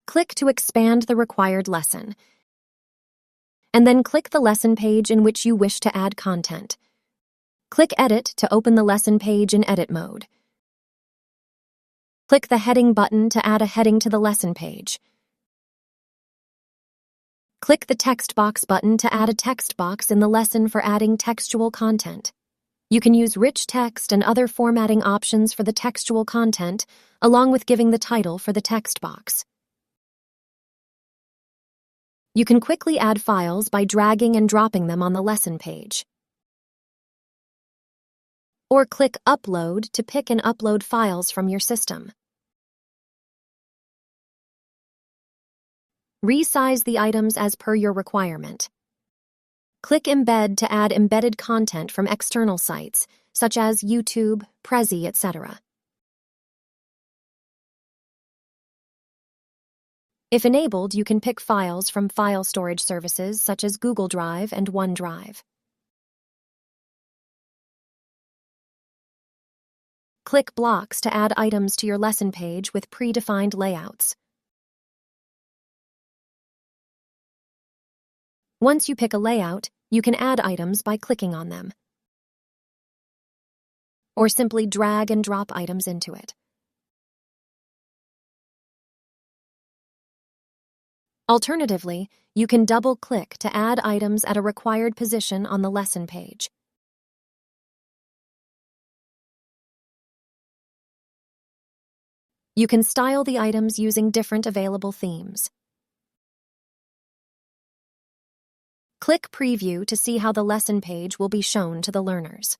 Click to expand the required lesson, and then click the lesson page in which you wish to add content. Click Edit to open the lesson page in edit mode. Click the heading button to add a heading to the lesson page. Click the text box button to add a text box in the lesson for adding textual content. You can use rich text and other formatting options for the textual content, along with giving the title for the text box. You can quickly add files by dragging and dropping them on the lesson page. Or click Upload to pick and upload files from your system. Resize the items as per your requirement. Click Embed to add embedded content from external sites, such as YouTube, Prezi, etc. If enabled, you can pick files from file storage services such as Google Drive and OneDrive. Click Blocks to add items to your lesson page with predefined layouts. Once you pick a layout, you can add items by clicking on them, or simply drag and drop items into it. Alternatively, you can double-click to add items at a required position on the lesson page. You can style the items using different available themes. Click Preview to see how the lesson page will be shown to the learners.